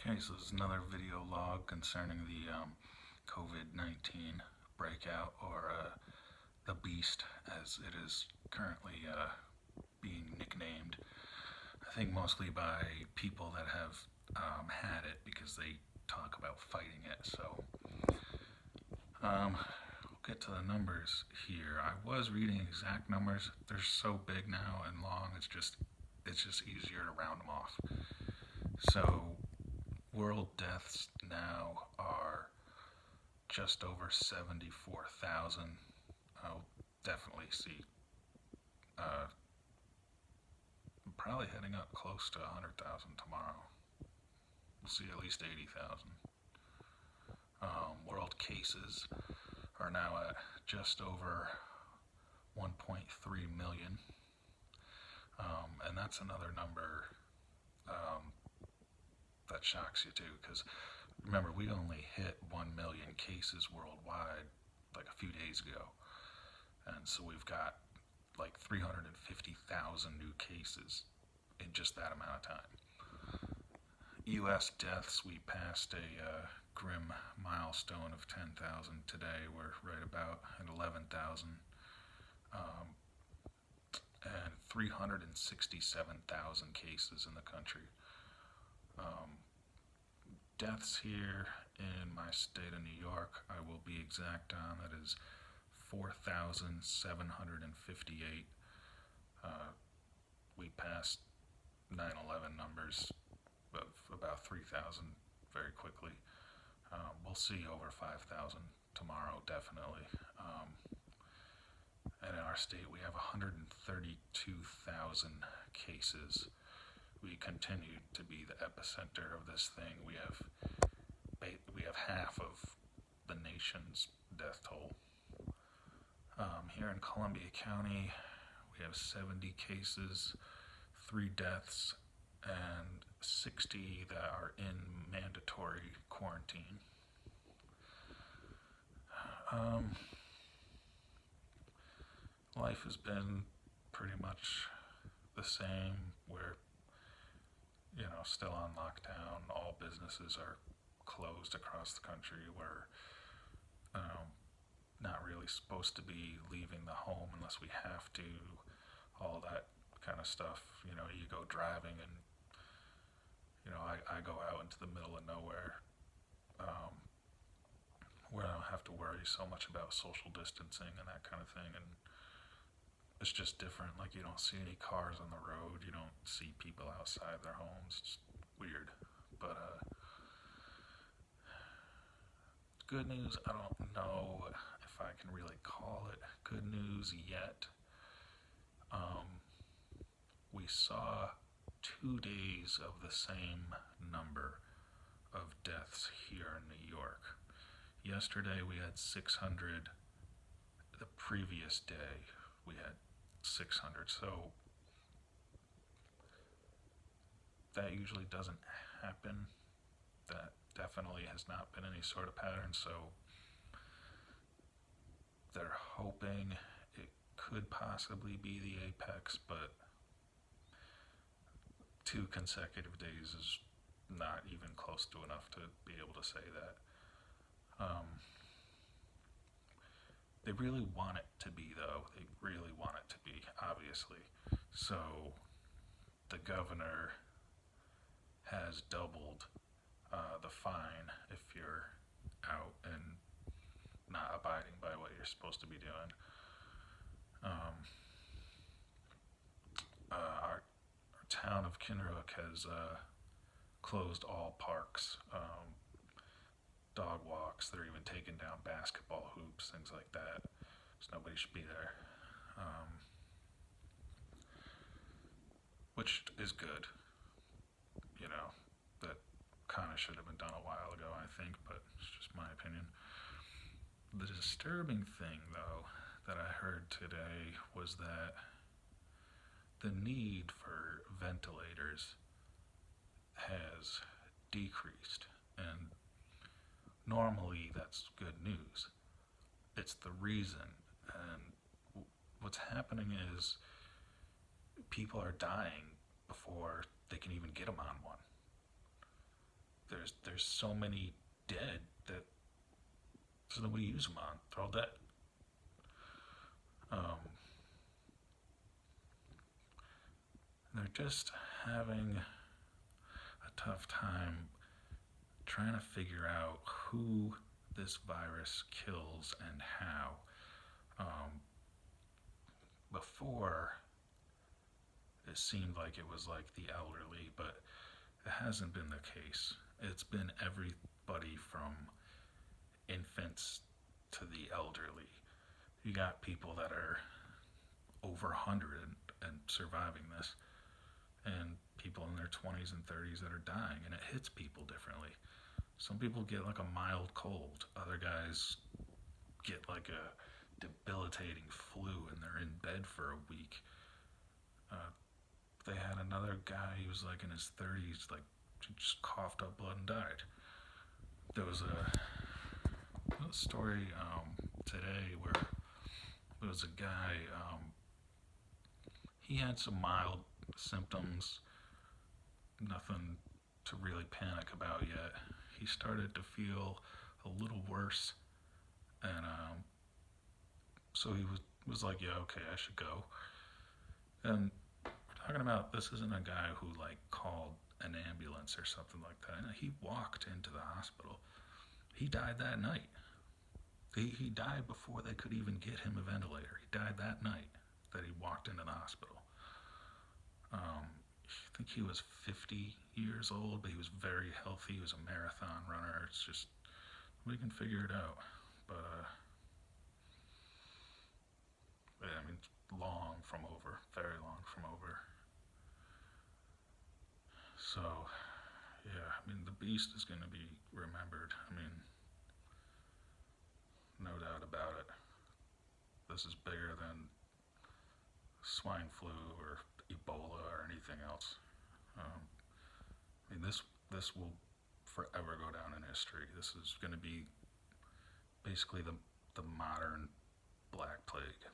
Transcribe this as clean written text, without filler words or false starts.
Okay, so this is another video log concerning the COVID-19 breakout, or the beast as it is currently being nicknamed. I think mostly by people that have had it because they talk about fighting it. So we'll get to the numbers here. I was reading exact numbers. They're so big now and long, it's just easier to round them off. So world deaths now are just over 74,000. I'll definitely see probably heading up close to 100,000 tomorrow. We'll see at least 80,000. World cases are now at just over 1.3 million. And that's another number that shocks you too, because remember, we only hit 1 million cases worldwide like a few days ago, and so we've got like 350,000 new cases in just that amount of time. U.S. deaths, we passed a grim milestone of 10,000 today. We're right about at 11,000, and 367,000 cases in the country. Deaths here in my state of New York, I will be exact on, that is 4,758. We passed 9/11 numbers of about 3,000 very quickly. We'll see over 5,000 tomorrow, definitely. And in our state, we have 132,000 cases. We continue to be the epicenter of this thing. We have half of the nation's death toll. Here in Columbia County, we have 70 cases, 3 deaths, and 60 that are in mandatory quarantine. Life has been pretty much the same. We're still on lockdown. All businesses are closed across the country. We're not really supposed to be leaving the home unless we have to. All that kind of stuff. You go driving and I go out into the middle of nowhere where I don't have to worry so much about social distancing and that kind of thing, and it's just different. Like, you don't see any cars on the road, you don't see people outside their homes. It's weird. But good news, I don't know if I can really call it good news yet. We saw 2 days of the same number of deaths here in New York. Yesterday we had 600. The previous day we had 600. So that usually doesn't happen. That definitely has not been any sort of pattern. So they're hoping it could possibly be the apex, but 2 consecutive days is not even close to enough to be able to say that. They really want it to be, though. They really want it to be, obviously. So the governor has doubled the fine if you're out and not abiding by what you're supposed to be doing. Our town of Kinrook has closed all parks, dog walks. They're even taking down basketball hoops, things like that. So nobody should be there, which is good. That kind of should have been done a while ago, I think, but it's just my opinion. The disturbing thing, though, that I heard today was that the need for ventilators has decreased, and normally that's good news. It's the reason, and what's happening is people are dying before they can even get them on one. there's so many dead that there's nobody to use them on. They're all dead. Um, they're just having a tough time trying to figure out who this virus kills and how. Before, it seemed like it was like the elderly, but it hasn't been the case. It's been everybody from infants to the elderly. You got people that are over 100 and surviving this, and people in their 20s and 30s that are dying, and it hits people differently. Some people get like a mild cold, other guys get like a debilitating flu and they're in bed for a week. They had another guy, he was like in his 30s, like just coughed up blood and died. There was a story today where there was a guy, he had some mild symptoms, nothing to really panic about yet. He started to feel a little worse, and so he was like, yeah, okay, I should go. And we're talking about, this isn't a guy who like called an ambulance or something like that. No, he walked into the hospital. He died that night. He died before they could even get him a ventilator. He died that night that he walked into the hospital. I think he was 50 years old, but he was very healthy. He was a marathon runner. It's just, we can figure it out. But, yeah, I mean, long from over, very long from over. So, yeah, I mean, the beast is going to be remembered. I mean, no doubt about it. This is bigger than swine flu or Ebola or anything else. I mean, this will forever go down in history. This is going to be basically the modern Black Plague.